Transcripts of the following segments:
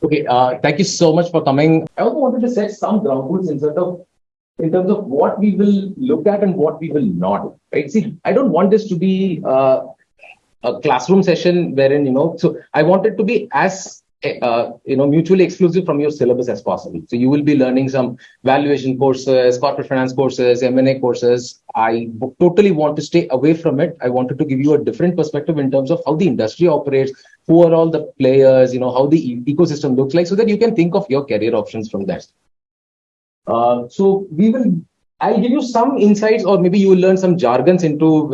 Okay, thank you so much for coming. I also wanted to set some ground rules in terms of what we will look at and what we will not. Right? See, I don't want this to be a classroom session wherein So I want it to be as mutually exclusive from your syllabus as possible. So you will be learning some valuation courses, corporate finance courses, M&A courses. Totally want to stay away from it. I wanted to give you a different perspective in terms of how the industry operates, who are all the players, how the ecosystem looks like, so that you can think of your career options from that. So I'll give you some insights, or maybe you will learn some jargons into,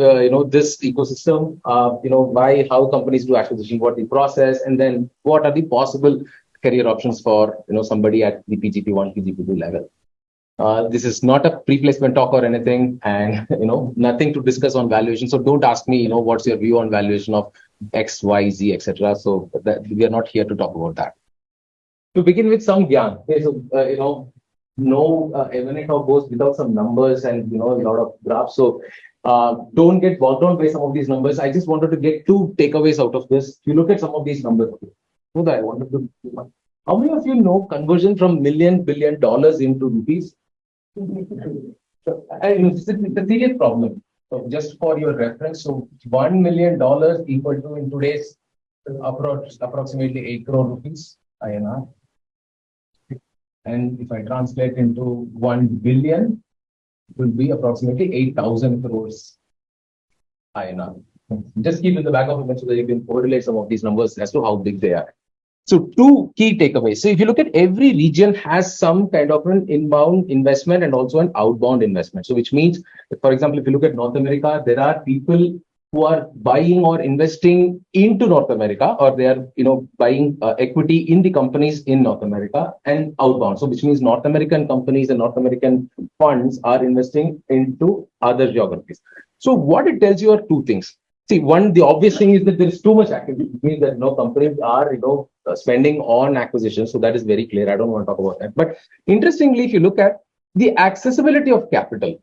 this ecosystem. Why, how companies do acquisition, what the process, and then what are the possible career options for, somebody at the PGP1, PGP2 level. This is not a pre-placement talk or anything, and nothing to discuss on valuation. So don't ask me, what's your view on valuation of X, Y, Z, etc. So we are not here to talk about that. To begin with, some gyan. Okay, so no M&A talk goes without some numbers and a lot of graphs. So don't get bogged down by some of these numbers. I just wanted to get two takeaways out of this. If you look at some of these numbers, so that I wanted to. How many of you know conversion from million billion dollars into rupees? So, it's a serious problem. So just for your reference, so $1 million equal to in today's approximately 8 crore rupees INR. And if I translate into 1 billion, it will be approximately 8,000 crores INR. Just keep in the back of your mind so that you can correlate some of these numbers as to how big they are. So two key takeaways. So if you look at every region has some kind of an inbound investment and also an outbound investment. So which means, for example, if you look at North America, there are people who are buying or investing into North America, or they are, buying equity in the companies in North America, and outbound. So which means North American companies and North American funds are investing into other geographies. So what it tells you are two things. See, one, the obvious thing is that there is too much activity. It means that no companies are, spending on acquisitions. So that is very clear. I don't want to talk about that. But interestingly, if you look at the accessibility of capital,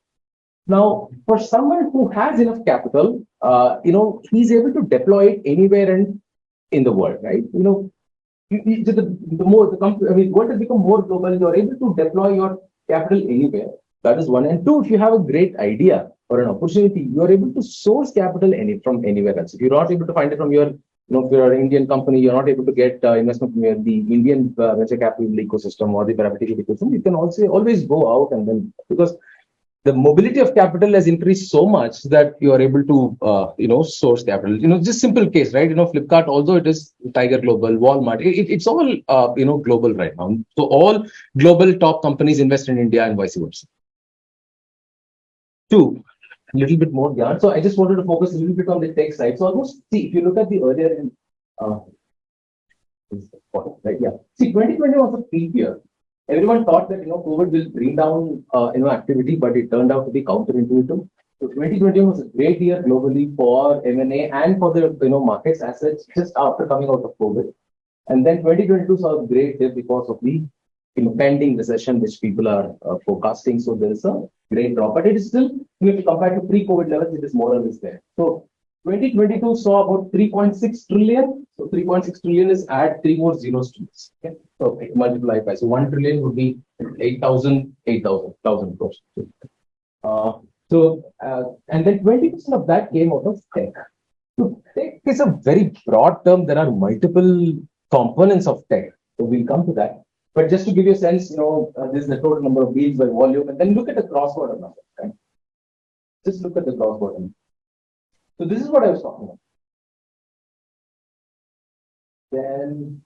now for someone who has enough capital, he's able to deploy it anywhere in the world, right? The more world has become more global. You are able to deploy your capital anywhere. That is one. And two, if you have a great idea or an opportunity, you are able to source capital from anywhere else. If you're not able to find it from your, if you're an Indian company, you're not able to get investment from the Indian venture capital ecosystem or the private equity ecosystem, you can also always go out and then, because the mobility of capital has increased so much that you are able to, source capital. Just simple case, right? Flipkart, although it is Tiger Global, Walmart, it's all, global right now. So all global top companies invest in India and vice versa. Two, a little bit more yarn. So I just wanted to focus a little bit on the tech side. So almost, see, if you look at the earlier, right? Yeah. See, 2020 was a peak year. Everyone thought that COVID will bring down activity, but it turned out to be counterintuitive. So 2020 was a great year globally for M&A and for the markets assets just after coming out of COVID. And then 2022 saw a great dip because of the pending recession which people are forecasting. So there is a great drop, but it is still, if you compare to pre-COVID levels, it is more or less there. So 2022 saw about 3.6 trillion. So 3.6 trillion is add three more zeros to this. Okay. So multiply by. So 1 trillion would be 8,000 crores. And then 20% of that came out of tech. So tech is a very broad term. There are multiple components of tech. So we'll come to that. But just to give you a sense, this is the total number of deals by volume, and then look at the cross-border number. Right? Just look at the cross-border. So this is what I was talking about. Then,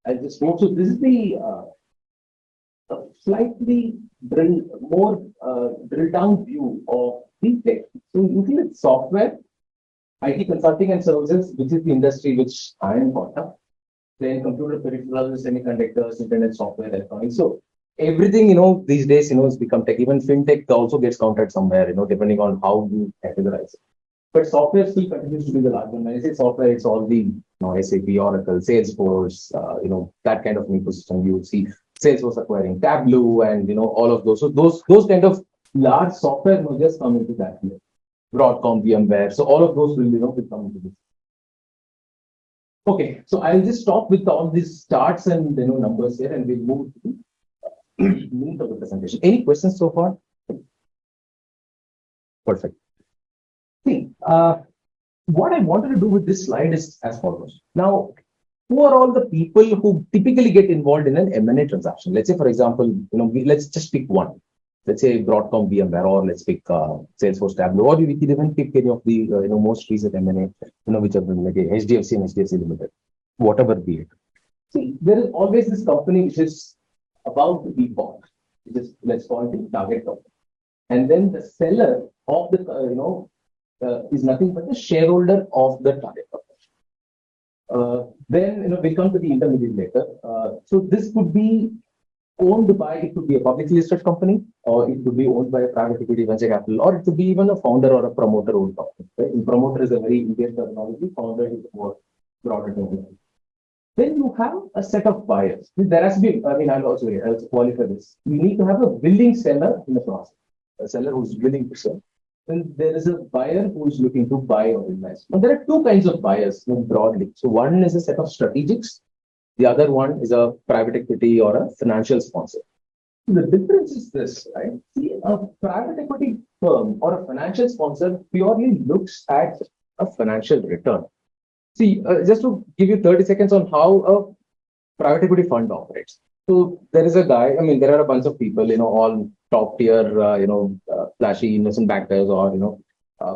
I just want to. This is the slightly drill down view of the tech. So looking at software, IT consulting and services, which is the industry which I am part of. Then computer peripherals, semiconductors, internet software, electronics. So everything, these days, has become tech. Even fintech also gets counted somewhere, depending on how you categorize it. But software still continues to be the large one. When I say software, it's all the SAP, Oracle, Salesforce, that kind of an ecosystem. You would see Salesforce acquiring Tableau and all of those. So those kind of large software will just come into that here. Broadcom, VMware. So all of those will come into this. Okay, so I'll just stop with all these charts and numbers here, and we'll move to the meat of the presentation. Any questions so far? Perfect. See, what I wanted to do with this slide is as follows. Now, who are all the people who typically get involved in an M&A transaction? Let's say, for example, let's just pick one. Let's say Broadcom VMware, or let's pick Salesforce Tableau, or we can even pick any of the most recent M&A, which are like HDFC and HDFC Limited, whatever be it. See, there is always this company which is about to be bought, which is, let's call it the target company. And then the seller of the, is nothing but the shareholder of the target company. Then, we come to the intermediate later. So this could be owned by, it could be a publicly listed company, or it could be owned by a private equity venture capital, or it could be even a founder or a promoter owned company. Right? And promoter is a very Indian terminology, founder is a more broader terminology. Then you have a set of buyers. There has to be, I'll also qualify this. You need to have a willing seller in the process, a seller who's willing to sell. Then there is a buyer who is looking to buy or invest. Now, there are two kinds of buyers broadly. So one is a set of strategics. The other one is a private equity or a financial sponsor. The difference is this, right? See, a private equity firm or a financial sponsor purely looks at a financial return. See, just to give you 30 seconds on how a private equity fund operates. So there is a guy, there are a bunch of people, all top tier, flashy investment bankers or,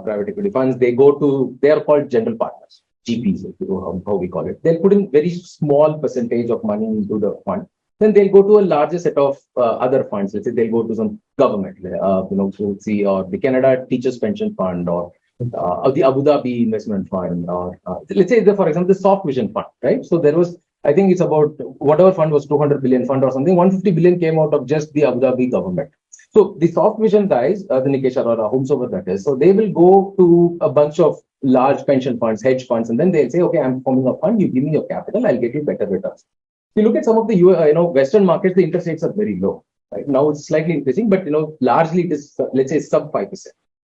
private equity funds. They are called general partners, GPs, if you know how we call it. They'll put in very small percentage of money into the fund. Then they'll go to a larger set of other funds. Let's say they'll go to some government, or the Canada Teachers Pension Fund, or the Abu Dhabi Investment Fund, or let's say, for example, the Soft Vision Fund, right? So there was, I think it's about whatever fund was 200 billion fund or something, 150 billion came out of just the Abu Dhabi government. So the Soft Vision guys, the Nikesh Arora, whomsoever that is, so they will go to a bunch of large pension funds, hedge funds, and then they'll say, okay, I'm forming a fund, you give me your capital, I'll get you better returns. If you look at some of the Western markets, the interest rates are very low. Right now it's slightly increasing, but largely it is, let's say, sub 5%.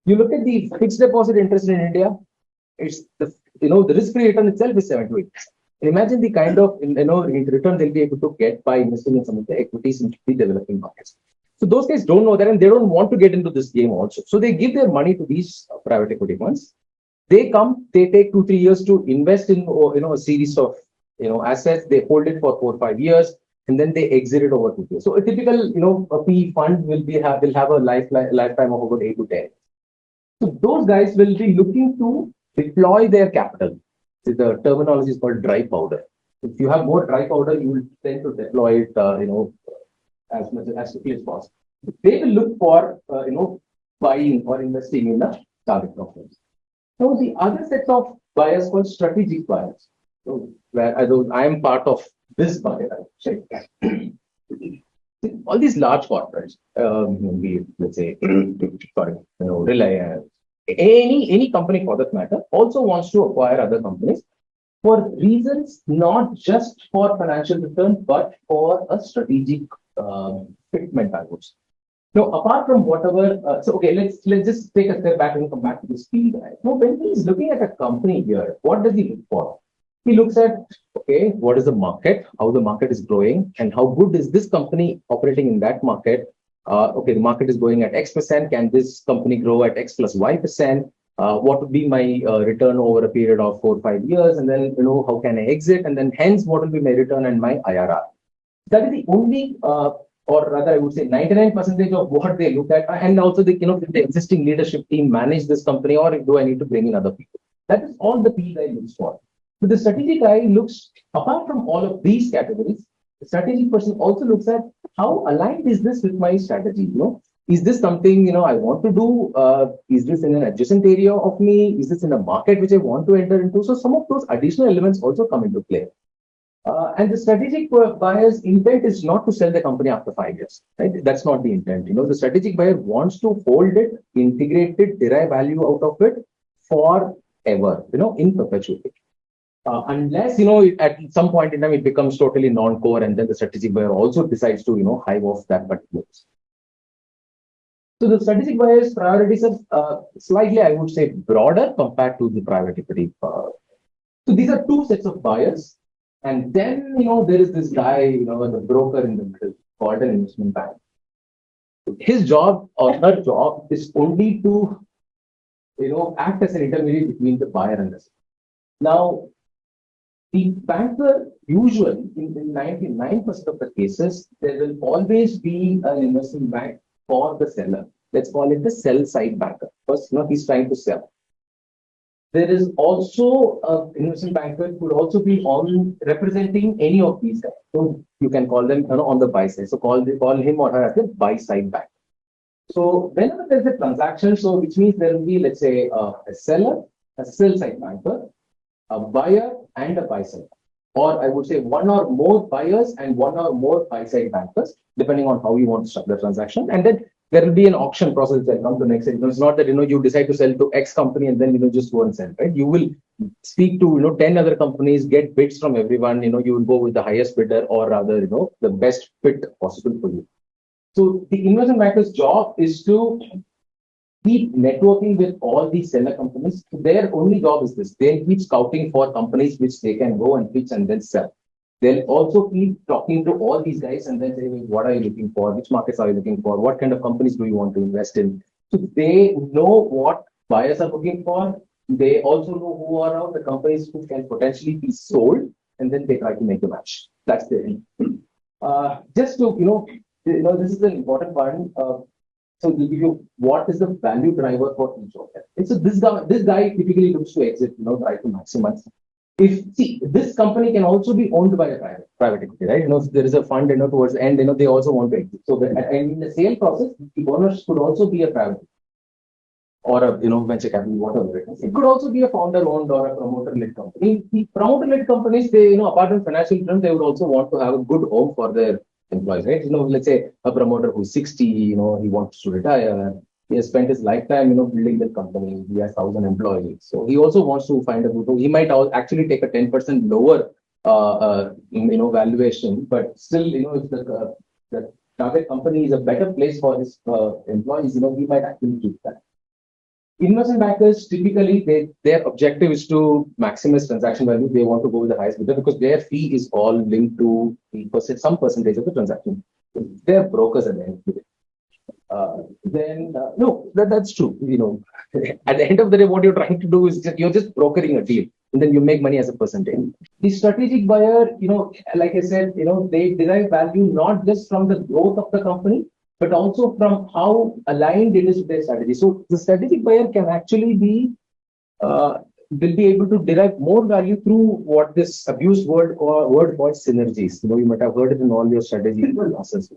You look at the fixed deposit interest in India, it's the risk-free return itself is 7 to 8%. Imagine the kind of return they'll be able to get by investing in some of the equities in the developing markets. So those guys don't know that, and they don't want to get into this game also. So they give their money to these private equity funds. They come, they take 2-3 years to invest in a series of assets. They hold it for 4 or 5 years, and then they exit it over 2 years. So a typical a PE fund will have a lifetime of about 8 to 10. So those guys will be looking to deploy their capital. So the terminology is called dry powder. If you have more dry powder, you will tend to deploy it, as quickly as possible. They will look for, buying or investing in the target companies. So the other set of buyers called strategic buyers. So where I am part of this buyer, all these large corporates, let's say, Reliance, any company for that matter, also wants to acquire other companies for reasons not just for financial return, but for a strategic fitment, I would say. Now, apart from whatever, let's just take a step back and come back to this field. Right? Now, when he is looking at a company here, what does he look for? He looks at, what is the market, how the market is growing, and how good is this company operating in that market. The market is growing at X%. Can this company grow at X plus Y%? What would be my return over a period of 4 or 5 years? And then, how can I exit? And then hence, what will be my return and my IRR? That is the only, or rather, I would say 99% of what they look at. And also, the existing leadership team manage this company, or do I need to bring in other people? That is all the PE guy looks for. But the strategic guy looks, apart from all of these categories, the strategic person also looks at how aligned is this with my strategy? Is this something I want to do? Is this in an adjacent area of me? Is this in a market which I want to enter into? So some of those additional elements also come into play. And the strategic buyer's intent is not to sell the company after 5 years. Right? That's not the intent. The strategic buyer wants to hold it, integrate it, derive value out of it forever, in perpetuity. Unless, at some point in time, it becomes totally non-core, and then the strategic buyer also decides to, hive off that particular. So the strategic buyer's priorities are slightly, I would say, broader compared to the private equity So these are two sets of buyers. And then, there is this guy, the broker in the middle called an investment bank. His job or her job is only to, act as an intermediary between the buyer and the seller. Now, the banker usually, in 99% of the cases, there will always be an investment bank for the seller. Let's call it the sell side banker. First, he's trying to sell. There is also an investment banker who could also be on representing any of these guys. So you can call them on the buy side. So call him or her as the buy side banker. So whenever there's a transaction, so which means there will be, let's say, a seller, a sell side banker, a buyer, and a buy side. Or I would say one or more buyers and one or more buy side bankers, depending on how you want to structure the transaction. And then there will be an auction process that comes to next. It's not that you decide to sell to X company and then just go and sell, right? You will speak to 10 other companies, get bids from everyone. You will go with the highest bidder, or rather the best fit possible for you. So the investment banker's job is to keep networking with all these seller companies. Their only job is this. They'll keep scouting for companies which they can go and pitch and then sell. They'll also keep talking to all these guys and then say, what are you looking for? Which markets are you looking for? What kind of companies do you want to invest in? So they know what buyers are looking for. They also know who are the companies who can potentially be sold, and then they try to make a match. That's the end. Just to, this is an important part. So they'll give you what is the value driver for each of them. And so this guy typically looks to exit, try to maximize. This company can also be owned by a private equity, right? If there is a fund, towards the end, they also want to exit. So and in the sale process, the owners could also be a private or a venture capital, whatever it is. It could also be a founder-owned or a promoter-led company. The promoter-led companies, they apart from financial return, they would also want to have a good home for their employees, right? Let's say a promoter who's 60, he wants to retire. He has spent his lifetime, building the company. He has 1,000 employees. So he also wants to find a good home. He might actually take a 10% lower, valuation, but still, if the target company is a better place for his employees, he might actually keep that. Investment bankers, typically, their objective is to maximize transaction value. They want to go with the highest bidder because their fee is all linked to some percentage of the transaction. They're brokers at the end of the day. No, that's true. At the end of the day, what you're trying to do is you're just brokering a deal, and then you make money as a percentage. The strategic buyer, like I said, they derive value not just from the growth of the company, but also from how aligned it is with their strategy. So the strategic buyer can actually will be able to derive more value through what this abused word called synergies. You might have heard it in all your strategy classes.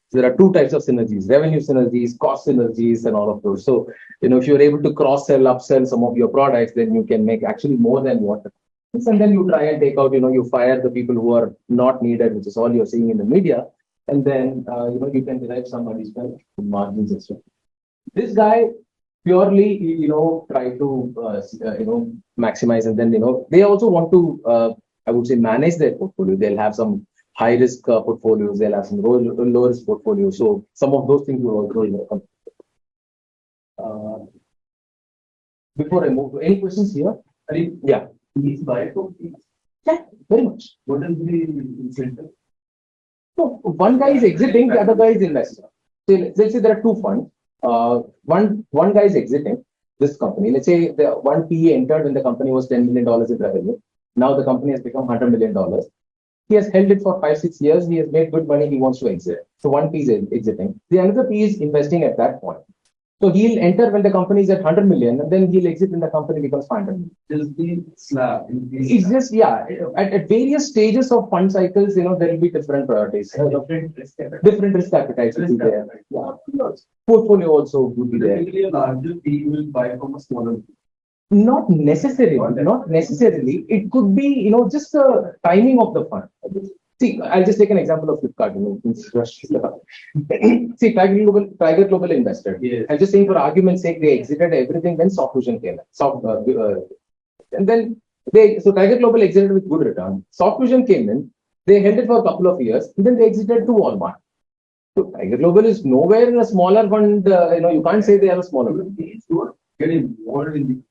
So there are two types of synergies: revenue synergies, cost synergies, and all of those. So, if you're able to cross-sell, upsell some of your products, then you can make actually more than what. And then you try and take out, you fire the people who are not needed, which is all you're seeing in the media. And then, you can derive some additional margins as well. This guy purely, try to, maximize. And then, they also want to, I would say, manage their portfolio. They'll have some high risk portfolios. They'll have some low risk portfolios. So some of those things will also, before I move, any questions here? Yeah. Yeah, very much. What is the incentive? So one guy is exiting, the other guy is investing. So let's say there are two funds. One guy is exiting this company. Let's say the one PE entered when the company was $10 million in revenue. Now the company has become $100 million. He has held it for 5-6 years. He has made good money. He wants to exit. So one PE is exiting. The another PE is investing at that point. So he'll enter when the company is at 100 million, and then he'll exit when the company becomes 500 million. Just the slab. It's just, yeah, at various stages of fund cycles, there will be different priorities. Different risk appetites will be there. Yeah. Portfolio also would be there. Typically, a larger PE will buy from a smaller. Not necessarily. Not necessarily. It could be, just the timing of the fund. See, I'll just take an example of Flipkart. See, Tiger Global invested. Yes. I'm just saying, for argument's sake, they exited everything when Softfusion came in. And then so Tiger Global exited with good return. Softfusion came in, they held it for a couple of years, and then they exited to Walmart. So Tiger Global is nowhere in a smaller fund. You can't say they are a smaller fund. Get involved in the.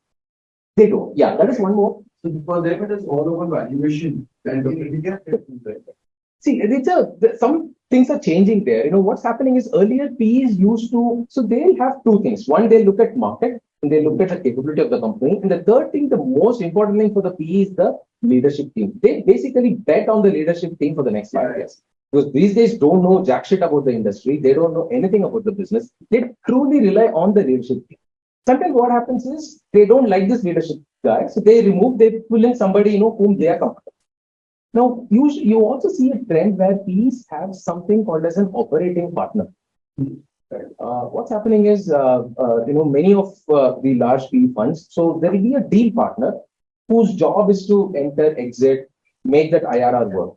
They do. Yeah, that is one more. So for them, it is all about valuation. And See, some things are changing there. What's happening is earlier P's used to, so they'll have two things. One, they look at market and they look at the capability of the company. And the third thing, the most important thing for the P is the leadership team. They basically bet on the leadership team for the next 5 years. Because these days don't know jack shit about the industry. They don't know anything about the business. They truly rely on the leadership team. Sometimes what happens is they don't like this leadership guy. So they pull in somebody, whom they are comfortable. Now, you also see a trend where P's have something called as an operating partner. What's happening is, many of the large PE funds, so there will be a deal partner whose job is to enter, exit, make that IRR work.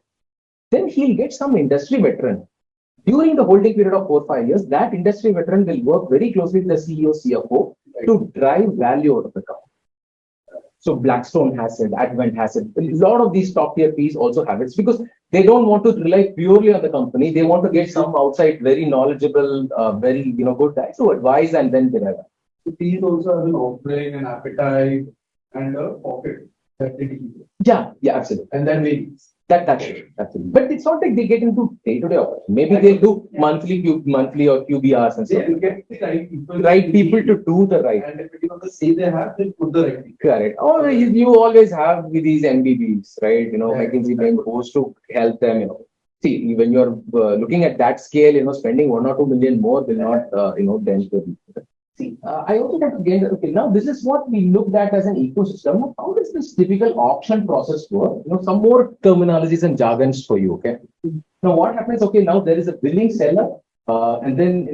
Then he'll get some industry veteran. During the holding period of 4-5 years, that industry veteran will work very closely with the CEO, CFO to drive value out of the company. So Blackstone has it, Advent has it. A lot of these top tier Ps also have it because they don't want to rely purely on the company. They want to get some outside, very knowledgeable, very good guys to advise and then deliver. So these also have an offering, an appetite, and a pocket that they keep. Yeah, absolutely. And then varies. That's it. But it's not like they get into day-to-day operation. Maybe they'll do monthly or QBRs and stuff. They will get the right people to do the right. And depending on the say they have, they put the right people. Correct. Or you always have with these MBBs, right? McKinsey being forced to help them. See, when you're looking at that scale, spending 1 or 2 million more will not, dent the. See, I also have to get, okay, now this is what we looked at as an ecosystem. Now, how does this typical auction process work? Some more terminologies and jargons for you, okay? Now, what happens, okay, now there is a willing seller, and then,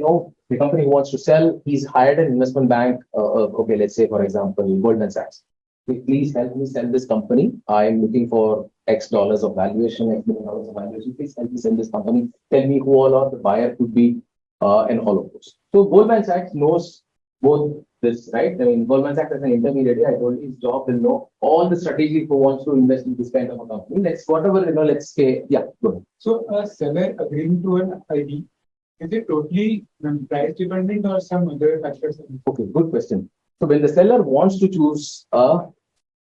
the company who wants to sell, he's hired an investment bank, okay, let's say, for example, Goldman Sachs. Please help me sell this company. I'm looking for X dollars of valuation, X million dollars of valuation. Please help me sell this company. Tell me who all are the buyer could be, and all of those. So Goldman Sachs knows both this, right? I mean, Goldman Sachs as an intermediary, I told you his job will know all the strategy who wants to invest in this kind of a company. Let's say, yeah, go ahead. So a seller agreeing to an ID, is it totally price dependent or some other factors? Okay, good question. So when the seller wants to choose a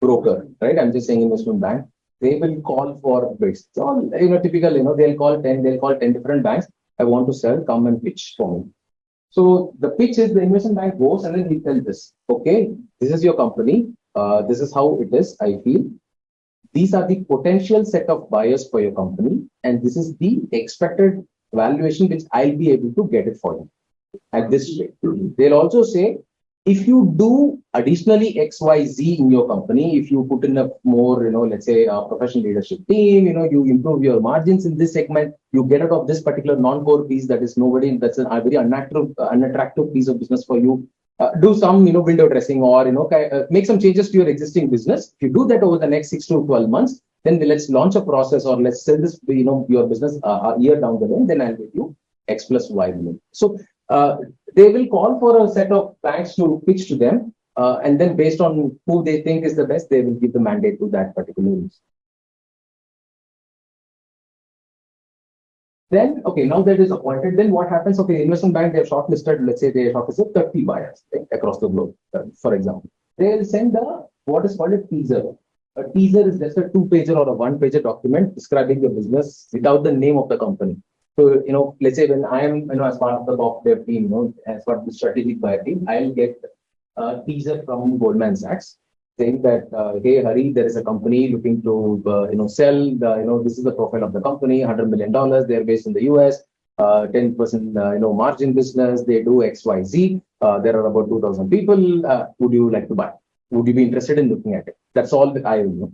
broker, right? I'm just saying investment bank, they will call for bids. It's all, typical, they'll call 10 different banks. I want to sell, come and pitch for me. So the pitch is the investment bank goes and then he tells this, okay, this is your company. This is how it is, I feel. These are the potential set of buyers for your company. And this is the expected valuation which I'll be able to get it for you at this rate. They'll also say, if you do additionally XYZ in your company, if you put in a more, let's say a professional leadership team, you improve your margins in this segment, you get out of this particular non-core piece that is that's a very unattractive piece of business for you. Do some, window dressing or, make some changes to your existing business. If you do that over the next 6 to 12 months, then let's launch a process or let's sell this, your business a year down the line, then I'll give you X plus Y million. So, they will call for a set of banks to pitch to them, and then based on who they think is the best, they will give the mandate to that particular use. Then, okay, now that is appointed, then what happens? Okay, investment bank, they have shortlisted, let's say they have shortlisted 30 buyers across the globe, for example. They will send what is called a teaser. A teaser is just a 2-pager or a 1-pager document describing the business without the name of the company. So, let's say when I am, as part of the top dev team, as part of the strategic buyer team, I'll get a teaser from Goldman Sachs saying that, hey, Hari, there is a company looking to, sell, this is the profile of the company, $100 million. They're based in the US, 10%, margin business. They do XYZ. There are about 2,000 people. Would you like to buy? Would you be interested in looking at it? That's all that I know.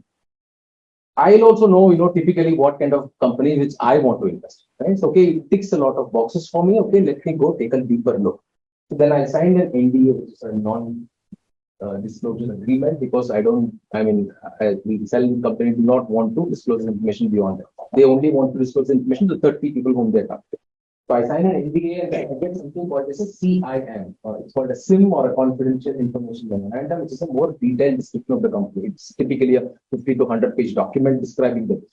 I'll also know, typically what kind of company which I want to invest. Right? So, okay, it ticks a lot of boxes for me. Okay, let me go take a deeper look. So then I signed an NDA, which is a non-disclosure agreement, because the selling company do not want to disclose information beyond that. They only want to disclose information to 30 people whom they're talking to. So I sign an NDA and I get something called as a CIM, or it's called a SIM or a confidential information memorandum, which is a more detailed description of the company. It's typically a 50 to 100-page document describing the business.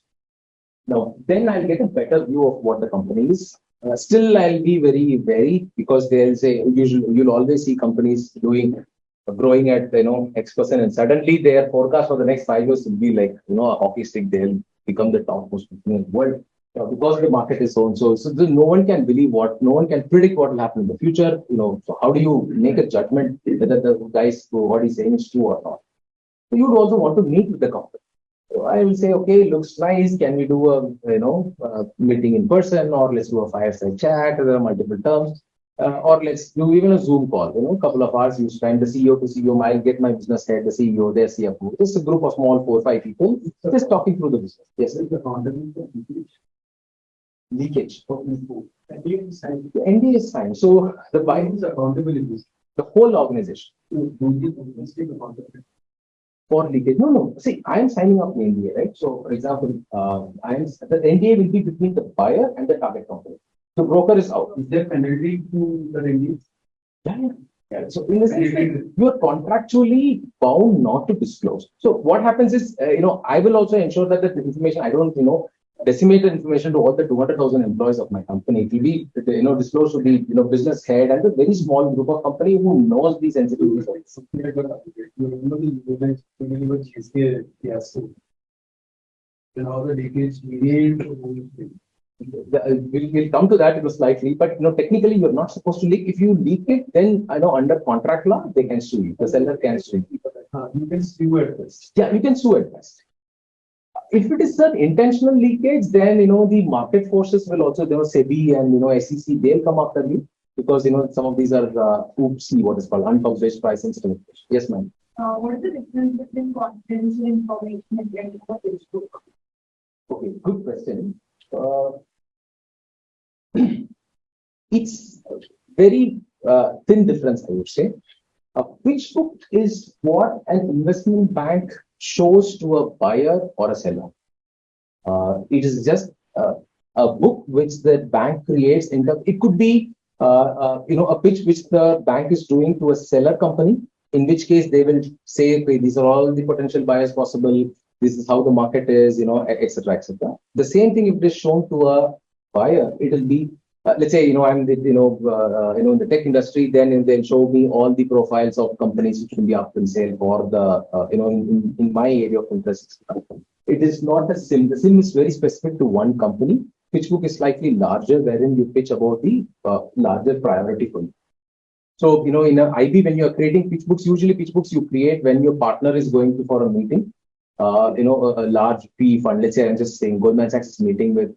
Now, then I'll get a better view of what the company is. Still, I'll be very wary because they'll say, you'll always see companies doing growing at, X%, and suddenly their forecast for the next 5 years will be like, a hockey stick. They'll become the top most company in the world. Because the market is so and so, no one can no one can predict what will happen in the future. So how do you make a judgment whether the guys what he's saying is true or not? So you would also want to meet with the company. So I will say, okay, looks nice. Can we do a meeting in person, or let's do a fireside chat? There are multiple terms, or let's do even a Zoom call. A couple of hours. You spend the CEO to CEO. I'll get my business head, the CEO, their CFO. Just a group of small 4 or 5 people, just talking through the business. Yes, leakage. The NDA is signed. So the buyer is accountable in this. The whole organization. For leakage. No. See, I am signing up the NDA, right? So, for example, the NDA will be between the buyer and the target company. The broker is out. Is there penalty to the NDA? Yeah. So, in the sense that you are contractually bound not to disclose. So, what happens is, I will also ensure that the information, I don't, decimate the information to all the 200,000 employees of my company. It will be, disclosed to the, business head and a very small group of company who knows these sensitivities. All the leakage We'll come to that slightly, but technically you're not supposed to leak. If you leak it, then under contract law they can sue you. The seller can sue you. You can sue at best. Yeah, you can sue at best. If it is an intentional leakage, then the market forces will also, SEBI and SEC, they'll come after you, because some of these are oopsie, what is called unpublished pricing certification. Yes, ma'am. What is the difference between confidential information and getting a Facebook? Okay, good question. It's very thin difference, I would say. A pitch book is what an investment bank shows to a buyer or a seller. It is just a book which the bank creates. It could be a pitch which the bank is doing to a seller company, in which case they will say, okay, these are all the potential buyers possible. This is how the market is, etc., etc. The same thing if it is shown to a buyer, it will be, let's say, I'm the, in the tech industry, then they'll show me all the profiles of companies which will be up for sale for the, in my area of interest. It is not a SIM. The SIM is very specific to one company. Pitch book is slightly larger, wherein you pitch about the larger priority for you. So, in an IB, when you're creating pitch books, usually pitch books you create when your partner is going for a meeting. A large PE fund. Let's say I'm just saying Goldman Sachs is meeting with,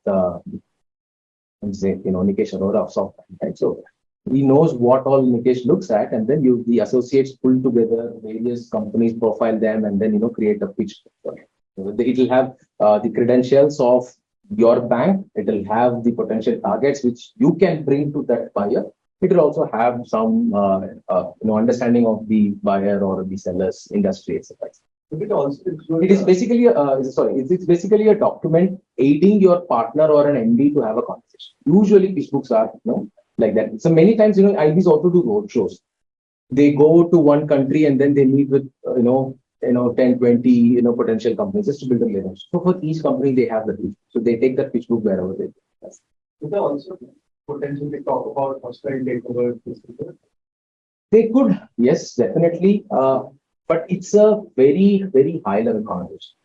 Nikesh Arora of SoftBank, right? So he knows what all Nikesh looks at, and then the associates pull together various companies, profile them, and then create a pitch. It will have the credentials of your bank. It will have the potential targets which you can bring to that buyer. It will also have some understanding of the buyer or the seller's industry, etc. It is basically it's basically a document aiding your partner or an MD to have a conversation. Usually pitch books are like that. So many times IBs also do road shows. They go to one country and then they meet with 10, 20 potential companies just to build a relationship. So for each company they have the pitch. So they take that pitch book wherever they go. Could they also potentially talk about hostile takeover? They could, yes, definitely. But it's a very, very high level conversation.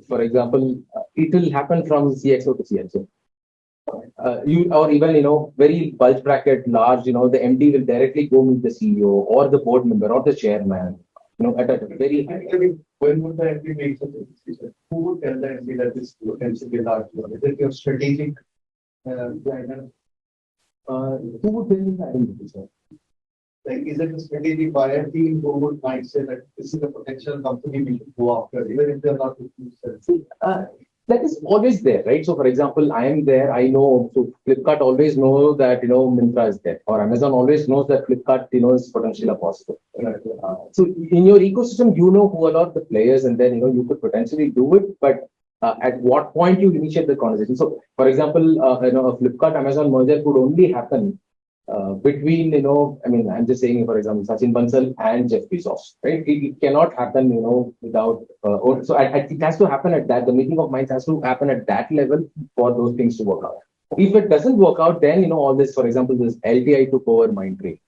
For example, it will happen from CXO to CXO. Or even, very bulge bracket large, the MD will directly go meet the CEO or the board member or the chairman, at a very high level. When would the MD make such a decision? Who would tell the MD that this potentially large? Is it your strategic guidance? Who would tell you that? Like, is it a strategic buyer team who might say that this is a potential company we should go after, even if they're not looking to sell? That is always there, right? So, for example, I am there. I know. So, Flipkart always knows that Myntra is there, or Amazon always knows that Flipkart is potentially possible. So, in your ecosystem, who are all the players, and then you could potentially do it, but at what point you initiate the conversation? So, for example, a Flipkart Amazon merger could only happen between, I'm just saying, for example, Sachin Bansal and Jeff Bezos, right? It cannot happen, without, so it has to happen at that, the meeting of minds has to happen at that level for those things to work out. If it doesn't work out, then, all this, for example, this LTI took over Mindtree.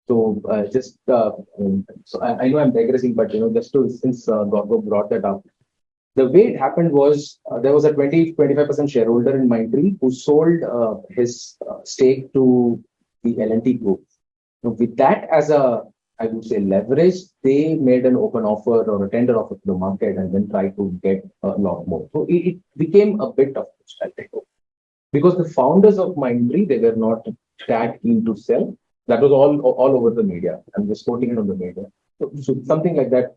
So I know I'm digressing, but just to since Gaurav brought that up, the way it happened was there was a 25% shareholder in Mindtree who sold his stake to the L&T group. So with that as I would say, leverage, they made an open offer or a tender offer to the market and then tried to get a lot more. So it became a bit of a strategy because the founders of Mindtree, they were not that keen to sell. That was all over the media. I'm just quoting it on the media. So something like that,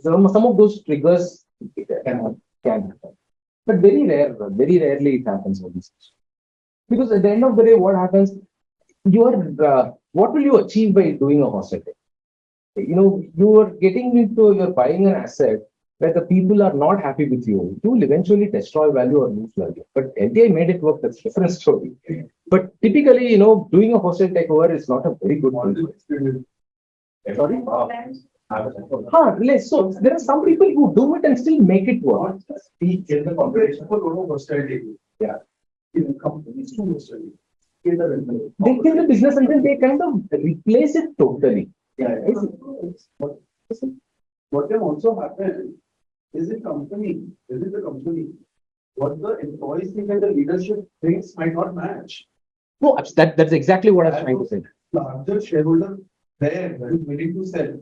some of those triggers can happen. But very rarely it happens on this. Because at the end of the day, what happens, what will you achieve by doing a hostel? You're buying an asset where the people are not happy with you. You will eventually destroy value or lose value. But LTI made it work. That's a different story. But typically, doing a hostel takeover is not a very good thing. Sorry? So there are some people who do it and still make it work. In the competition for hostility. Yeah. In companies to hostility. They kill the business and then they kind of replace it totally. Yeah. What can also happen is the company, what the employees think and the leadership thinks might not match. No, that's exactly what I was trying to say. Larger shareholder there who is willing to sell.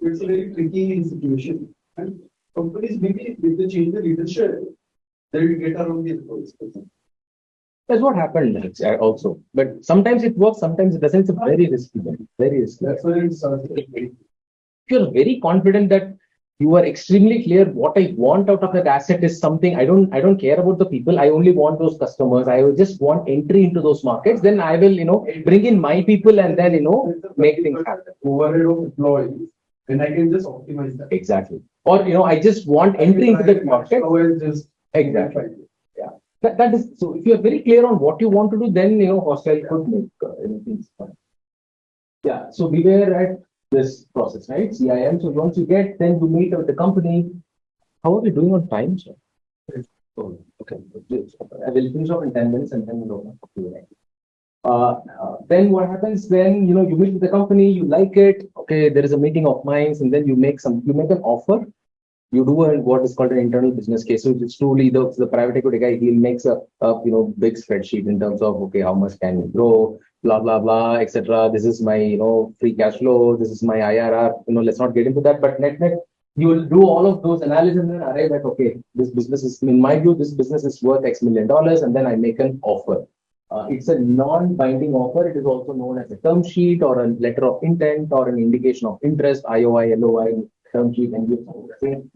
It's a very tricky situation. And companies, maybe if they change the leadership, they will get around the employees. That's what happened also. But sometimes it works, sometimes it doesn't. It's a very risky game. Very risky. That's why it's If you're very confident that you are extremely clear what I want out of that asset is something, I don't care about the people. I only want those customers. I will just want entry into those markets. Then I will, bring in my people and then, make things happen. Overhead of employees, and I can just optimize that. Exactly. Or, I just want entry into that market. Just Exactly. Yeah. That is, so if you're very clear on what you want to do, then, hostel could make anything fun. Yeah. So we were at this process, right? CIM. So once you get, then you meet with the company. How are we doing on time, sir? Oh, okay. I will finish off in 10 minutes and then we'll open up for Q&A. Then what happens then, you meet with the company, you like it. Okay, there is a meeting of minds and then you make an offer. You do what is called an internal business case. So it's truly the private equity guy, he makes a big spreadsheet in terms of, okay, how much can you grow, blah, blah, blah, etc. This is my, free cash flow. This is my IRR. Let's not get into that. But net, you will do all of those analysis and then arrive at, okay, this business is, in my view, this business is worth X million dollars. And then I make an offer. It's a non-binding offer. It is also known as a term sheet or a letter of intent or an indication of interest, IOI, LOI, term sheet, and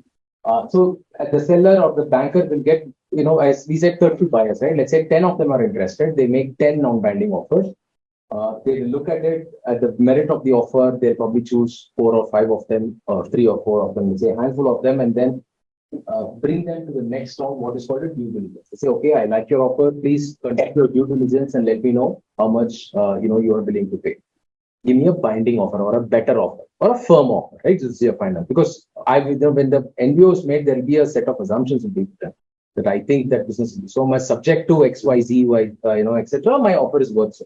so the seller or the banker will get, as we said, 30 buyers, right? Let's say 10 of them are interested. They make 10 non-binding offers. They will look at it at the merit of the offer. They'll probably choose 4 or 5 of them, or 3 or 4 of them, let's say a handful of them, and then bring them to the next round, what is called a due diligence. They say, okay, I like your offer. Please conduct your due diligence and let me know how much, you are willing to pay. Give me a binding offer or a better offer or a firm offer, right? This is your final. Because when the NBO is made, there'll be a set of assumptions will be done. That I think that business is so much subject to X, Y, Z, Y, etc. My offer is worth so.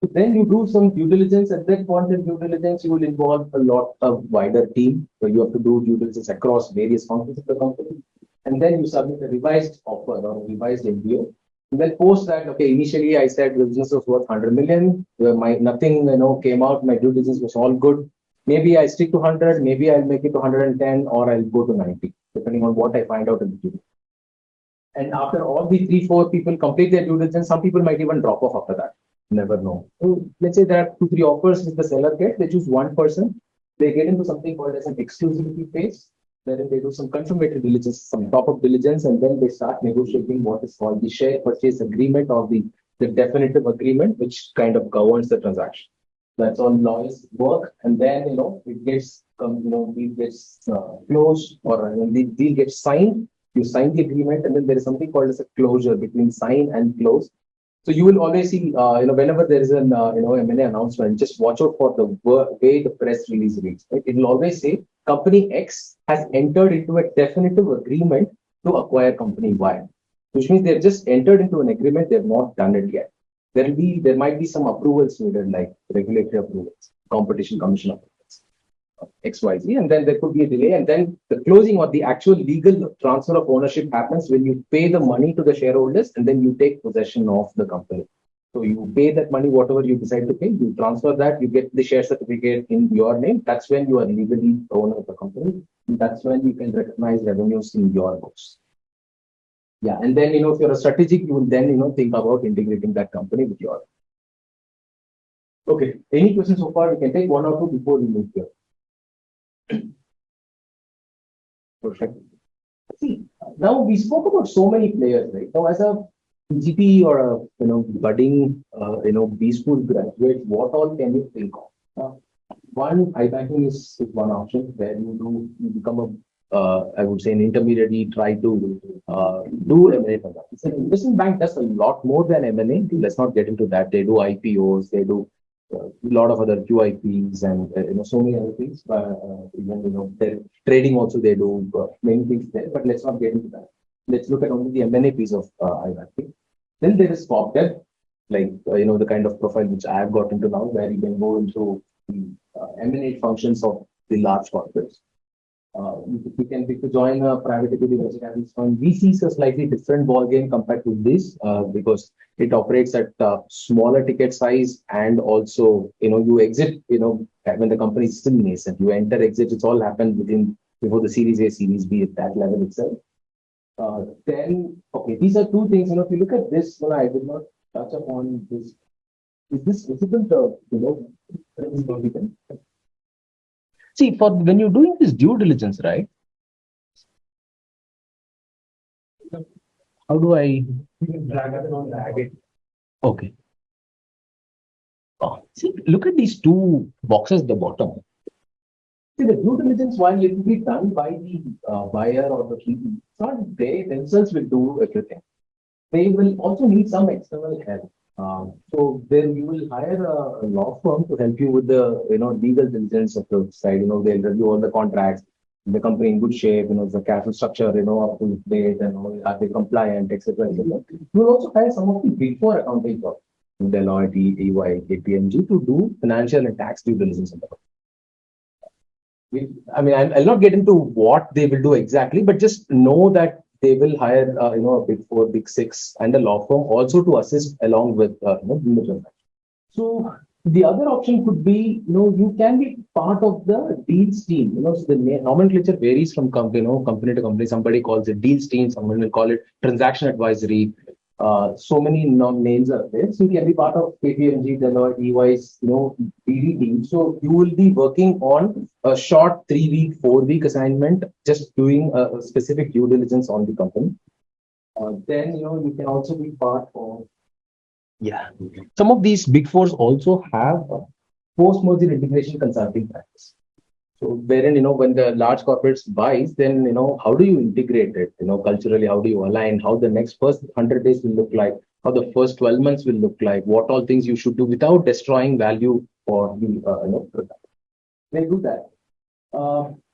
So then you do some due diligence. At that point in due diligence, you will involve a lot of wider team. So you have to do due diligence across various functions of the company. And then you submit a revised offer or a revised NBO. And then post that, okay, initially I said the business was worth 100 million. Nothing, came out. My due diligence was all good. Maybe I stick to 100. Maybe I'll make it to 110 or I'll go to 90, depending on what I find out in the due diligence. And after all the 3-4 people complete their due diligence, some people might even drop off after that. Never know. So let's say there are 2-3 offers which the seller gets. They choose one person. They get into something called as an exclusivity phase. Then they do some confirmatory diligence, some top-up diligence, and then they start negotiating what is called the share purchase agreement or the definitive agreement, which kind of governs the transaction. That's all lawyers work, and then it gets deal gets closed or the deal gets signed. You sign the agreement, and then there is something called as a closure between sign and close. So you will always see, whenever there is an M&A announcement, just watch out for the way the press release reads. Right? It will always say company X has entered into a definitive agreement to acquire company Y, which means they've just entered into an agreement. They've not done it yet. there might be some approvals needed, like regulatory approvals, competition commission approvals, XYZ, and then there could be a delay, and then the closing or the actual legal transfer of ownership happens when you pay the money to the shareholders and then you take possession of the company. So you pay that money, whatever you decide to pay, you transfer that, you get the share certificate in your name. That's when you are legally owner of the company. And that's when you can recognize revenues in your books. Yeah, and then if you're a strategic, you will then think about integrating that company with your. Okay, any questions so far? We can take one or two before we move here. Perfect. See, now we spoke about so many players, right? Now, as a PGP or a budding B school graduate, what all can you think of? One, iBanking is one option where you become a I would say an intermediary, try to do M&A transactions. Investment bank does a lot more than M&A. Let's not get into that. They do IPOs, they do a lot of other QIPs and so many other things. But even their trading also they do many things there. But let's not get into that. Let's look at only the M&A piece of iBanking. Then there is corp dev, like the kind of profile which I have got into now, where you can go into the M&A functions of the large corporates. We could join a private equity venture capital fund. VC is a slightly different ballgame compared to this because it operates at smaller ticket size, and also you exit when the company is still nascent. You enter, exit. It's all happened before the Series A, Series B at that level itself. Then these are two things. If you look at this, I did not touch upon this. Is this visible? See, for when you're doing this due diligence, right? How do I drag it? Okay. See, look at these two boxes at the bottom. See, the due diligence, while it will be done by the buyer or the PE, it's not they themselves will do everything. They will also need some external help. So then you will hire a law firm to help you with the legal diligence of the side. They'll review all the contracts, the company in good shape, the capital structure, up to date, and are they compliant, etc. You will also hire some of the big four accounting firms, Deloitte, EY, KPMG, to do financial and tax due diligence. I'll not get into what they will do exactly, but just know that they will hire, a big four, big six, and a law firm also to assist along with, So the other option could be, you can be part of the deals team. So the nomenclature varies from company to company. Somebody calls it deals team, someone will call it transaction advisory. So many names are there. So you can be part of KPMG, Deloitte, EY's, DD team. So you will be working on a short 3-week, 4-week assignment, just doing a specific due diligence on the company. Then, you can also be part of, some of these big fours also have a post-merger integration consulting practice. So wherein, when the large corporates buys, then, how do you integrate it? Culturally, how do you align? How the next first 100 days will look like? How the first 12 months will look like? What all things you should do without destroying value for the product. They do that.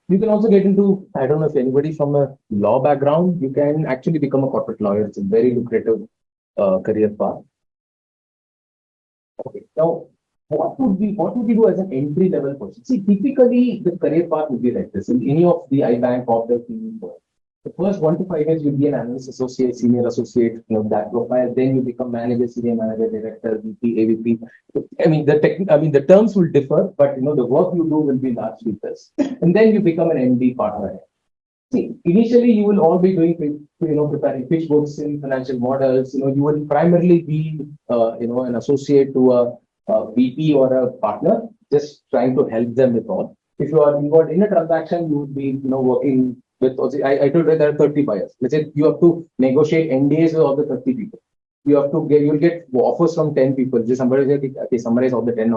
You can also get into, I don't know if anybody from a law background, you can actually become a corporate lawyer. It's a very lucrative career path. Okay, now what would we do as an entry level person? See, typically the career path would be like this. In any of the iBank or the team, the first 1 to 5 years you'll be an analyst, associate, senior associate, that profile. Then you become manager, senior manager, director, VP, AVP. The terms will differ, but the work you do will be largely this. And then you become an MD partner. See, initially you will all be doing, preparing pitch books in financial models. You will primarily be, an associate to a VP or a partner, just trying to help them with all. If you are involved in a transaction, you would be, working with. I told you there are 30 buyers. Let's say you have to negotiate NDAs with all the 30 people. You'll get offers from 10 people. Just somebody say, okay, summarize all the 10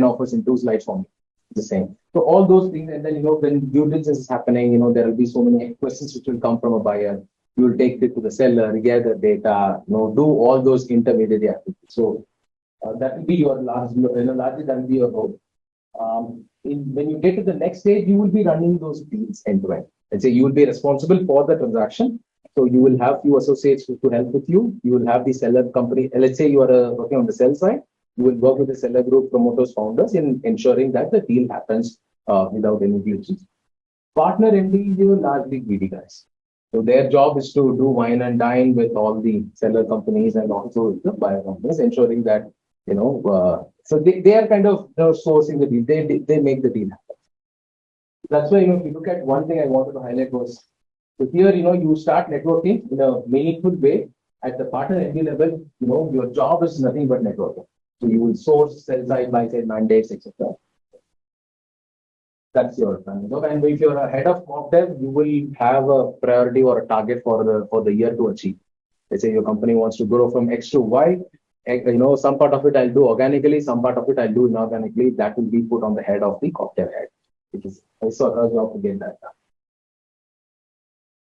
offers in 2 slides for me. The same. So all those things, and then when due diligence is happening, there will be so many questions which will come from a buyer. You will take it to the seller, gather data, do all those intermediary activities. So that will be your largely that will be your role. When you get to the next stage, you will be running those deals end to end. Let's say you will be responsible for the transaction, So you will have few associates to help with you. You will have the seller company. Let's say you are working on the sell side. You will work with the seller group, promoters, founders in ensuring that the deal happens without any glitches. Partner MD, you are largely greedy guys. So their job is to do wine and dine with all the seller companies and also the buyer companies, ensuring that, so they are kind of sourcing the deal. They make the deal happen. That's why, if you look at one thing I wanted to highlight was, so here, you start networking in a meaningful way at the partner MD level. Your job is nothing but networking. So you will source sell side, buy side mandates, etc. That's your plan. And if you're a head of corp dev, you will have a priority or a target for the year to achieve. Let's say your company wants to grow from X to Y. Some part of it I'll do organically, some part of it I'll do inorganically. That will be put on the head of the corp dev head, which is also a job to get that done.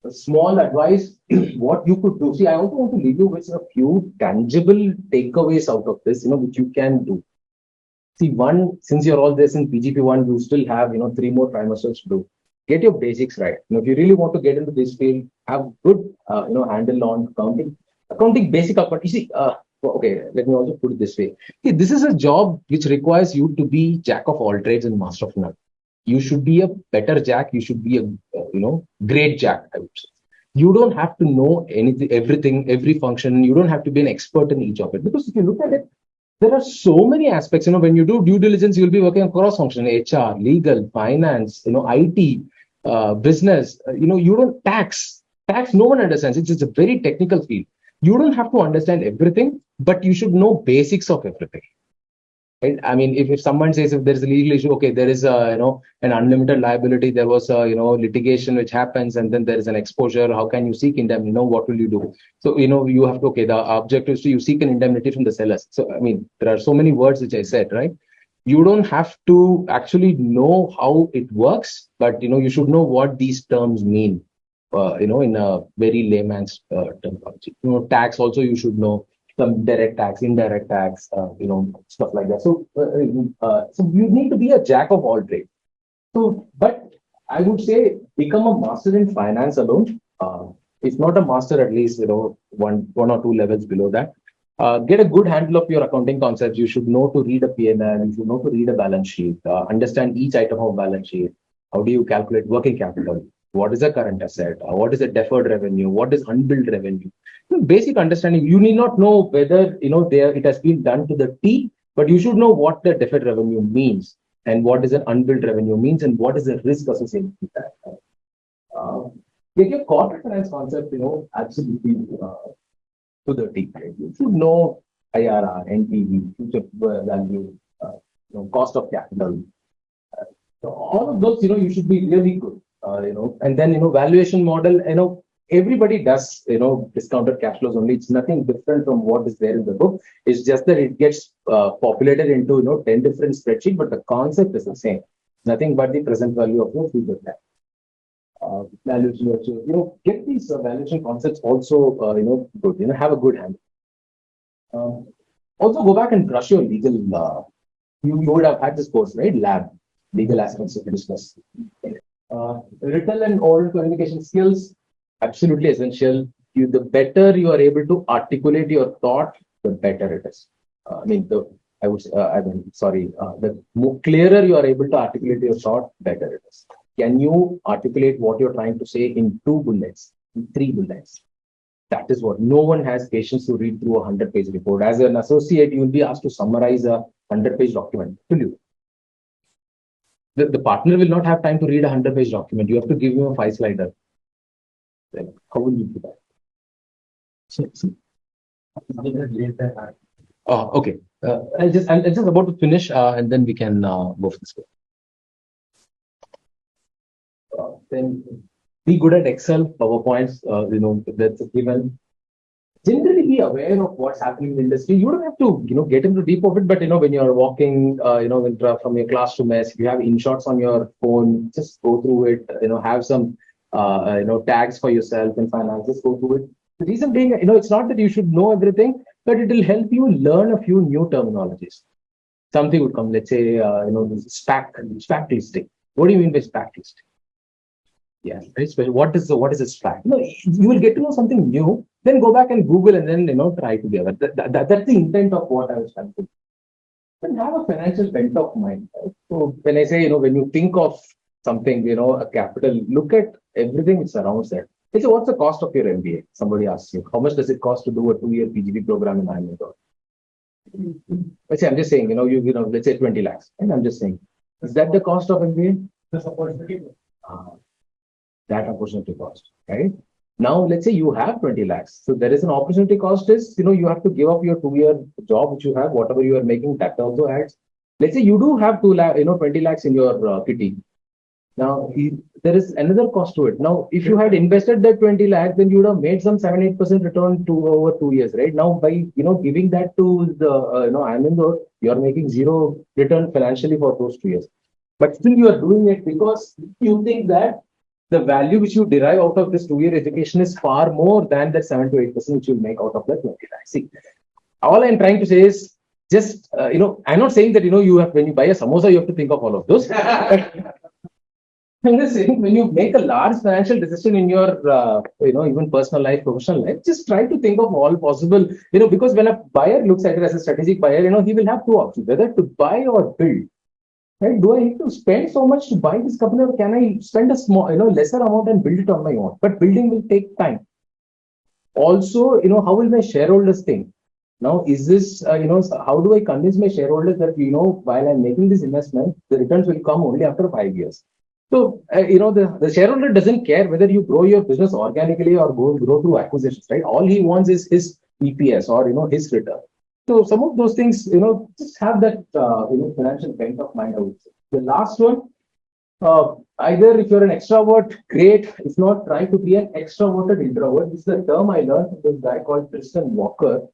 A small advice, what you could do. See, I also want to leave you with a few tangible takeaways out of this, which you can do. See, one, since you're all this in PGP1, you still have, 3 more trimesters to do. Get your basics right. If you really want to get into this field, have good, handle on accounting. Accounting basic account. You see, okay, let me also put it this way. See, this is a job which requires you to be jack of all trades and master of none. You should be a better jack. You should be a, great jack, I would say. You don't have to know anything, everything, every function. You don't have to be an expert in each of it. Because if you look at it, there are so many aspects. When you do due diligence, you'll be working across function, HR, legal, finance, IT, business. You don't tax. Tax, no one understands. It's a very technical field. You don't have to understand everything, but you should know basics of everything. Right? I mean, if someone says if there's a legal issue, okay, there is an unlimited liability, there was a litigation which happens, and then there is an exposure. How can you seek indemnity? What will you do? So you have to, okay, the objective is to you seek an indemnity from the sellers. So I mean, there are so many words which I said, right? You don't have to actually know how it works, but you should know what these terms mean. In a very layman's terminology. Tax also you should know. Some direct tax, indirect tax, stuff like that. So you need to be a jack of all trades. So, but I would say become a master in finance alone. If not a master, at least one or two levels below that. Get a good handle of your accounting concepts. You should know to read a P&L. You should know to read a balance sheet. Understand each item of balance sheet. How do you calculate working capital? What is a current asset? What is a deferred revenue? What is unbilled revenue? Basic understanding. You need not know whether it has been done to the T, but you should know what the deferred revenue means and what is an unbilled revenue means and what is the risk associated with that. Get your corporate finance concept, absolutely to the T. You should know IRR, NPV, future value, cost of capital. So all of those, you should be really good. And then valuation model. Everybody does, discounted cash flows only. It's nothing different from what is there in the book. It's just that it gets populated into, 10 different spreadsheets, but the concept is the same. Nothing but the present value of your future cash. Valuation also, get these valuation concepts also, good, have a good handle. Also go back and brush your legal, you would have had this course, right? Lab, legal aspects of discuss. Written and oral communication skills, absolutely essential. The better you are able to articulate your thought, the better it is. The more clearer you are able to articulate your thought, better it is. Can you articulate what you're trying to say in 2 bullets, in 3 bullets? That is what. No one has patience to read through a 100-page report. As an associate, you will be asked to summarize a 100-page document. Will you? The partner will not have time to read a 100-page document. You have to give him a 5-slider. How will you do that? Oh, okay. I'm just about to finish, and then we can go for this one. Then be good at Excel, PowerPoints. That's a given. Generally be aware of what's happening in the industry. You don't have to, get into deep of it, but when you're walking, from your class to mess, if you have InShots on your phone, just go through it. Have some, tags for yourself in finance. Just go through it. The reason being, it's not that you should know everything, but it will help you learn a few new terminologies. Something would come, let's say, SPAC listing. What do you mean by SPAC listing? Yeah, very special. What is its fact? No, you will get to know something new. Then go back and Google and then try together. That's the intent of what I was trying to do. And have a financial bent of mind. Right? So when I say when you think of something a capital, look at everything which surrounds it. Hey, so what's the cost of your MBA? Somebody asks you. How much does it cost to do a 2-year PGP program in Indore? Let's say I'm just saying let's say 20 lakhs. And I'm just saying, is that the cost of MBA? That's opportunity. That opportunity cost, right? Now, let's say you have 20 lakhs. So there is an opportunity cost is, you have to give up your 2-year job, which you have, whatever you are making, that also adds. Let's say you do have 2 lakh, 20 lakhs in your kitty. Now, there is another cost to it. Now, if you had invested that 20 lakhs, then you would have made some 7-8% return over 2 years, right? Now, by, giving that to the, Indore, you're making zero return financially for those 2 years. But still you are doing it because you think that the value which you derive out of this 2-year education is far more than that 7 to 8% which you'll make out of that 20 lakhs. See, all I'm trying to say is just, I'm not saying that, you have, when you buy a samosa, you have to think of all of those. I'm just saying when you make a large financial decision in your, even personal life, professional life, just try to think of all possible, because when a buyer looks at it as a strategic buyer, he will have two options, whether to buy or build. Right? Do I need to spend so much to buy this company, or can I spend a small, lesser amount and build it on my own? But building will take time. Also, how will my shareholders think? Now, is this, how do I convince my shareholders that, while I'm making this investment, the returns will come only after 5 years? So, the shareholder doesn't care whether you grow your business organically or grow through acquisitions, right? All he wants is his EPS or, his return. So some of those things, just have that, financial bent of mind, I would say. The last one, either if you're an extrovert, great. If not, try to be an extroverted introvert. This is a term I learned from this guy called Tristan Walker,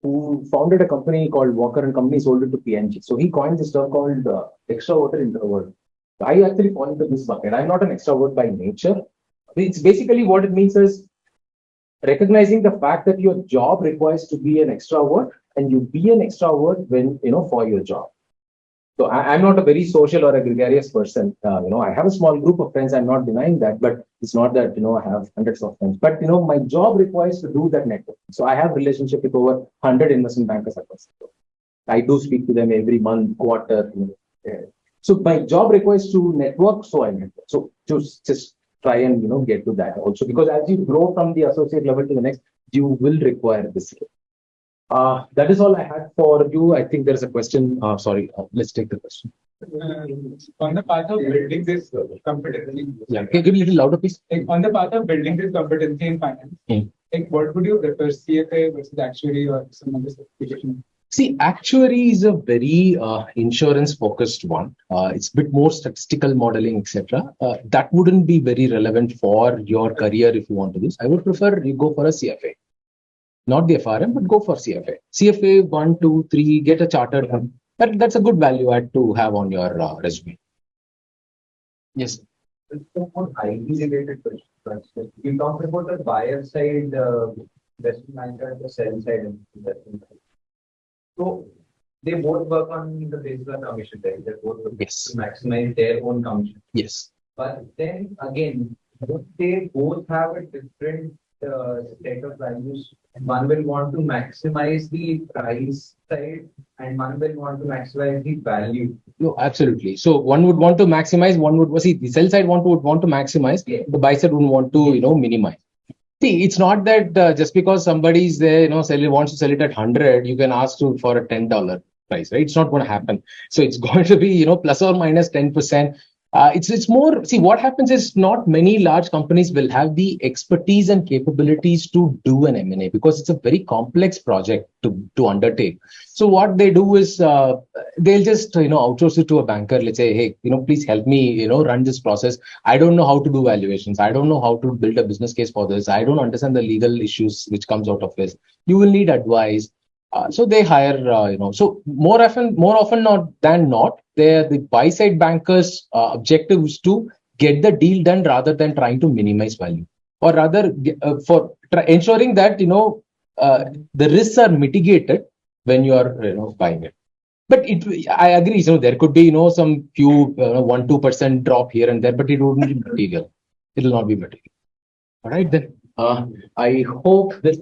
who founded a company called Walker and Company, sold it to PNG. So he coined this term called extroverted introvert. I actually fall into this bucket. I'm not an extrovert by nature. It's basically what it means is recognizing the fact that your job requires to be an extrovert, and you be an extrovert when, for your job. So I'm not a very social or a gregarious person. I have a small group of friends. I'm not denying that, but it's not that, I have hundreds of friends. But, my job requires to do that network. So I have relationship with over 100 investment bankers across the world. I do speak to them every month, quarter. So my job requires to network, so I network. So just try and, get to that also, because as you grow from the associate level to the next, you will require this skill. That is all I had for you. I think there is a question. Sorry, let's take the question. On the path of building this competency. Yeah, can you give me a little louder, please? On the path of building this competency in finance, what would you prefer, CFA versus actuary or some other certification? See, actuary is a very insurance-focused one. It's a bit more statistical modeling, etc. That wouldn't be very relevant for your career if you want to do this. I would prefer you go for a CFA. Not the FRM, but go for CFA. CFA 1, 2, 3, get a chartered one. That's a good value add to have on your resume. Yes. More highly related question. You talked about the buyer side, investment banker, and the sell side investment banker. So they both work on the basis of commission, right? They both work to maximize their own commission. Yes. But then again, they both have a different set of values. One will want to maximize the price side, and one will want to maximize the value. No, absolutely. So one would want to maximize, one would see the sell side would want to maximize, the buy side would want to minimize. See, it's not that just because somebody is there, wants to sell it at 100, you can ask for a $10 price, right? It's not going to happen. So it's going to be, plus or minus 10%. It's more, see, what happens is not many large companies will have the expertise and capabilities to do an M&A because it's a very complex project to undertake. So what they do is they'll just, outsource it to a banker. Let's say, hey, please help me, run this process. I don't know how to do valuations. I don't know how to build a business case for this. I don't understand the legal issues which comes out of this. You will need advice. So they hire, so more often than not, the buy side bankers' objective is to get the deal done rather than trying to minimize value, or rather ensuring that the risks are mitigated when you are buying it. But I agree, there could be some few 1-2% drop here and there, but it wouldn't be material. it will not be material. All right then. I hope this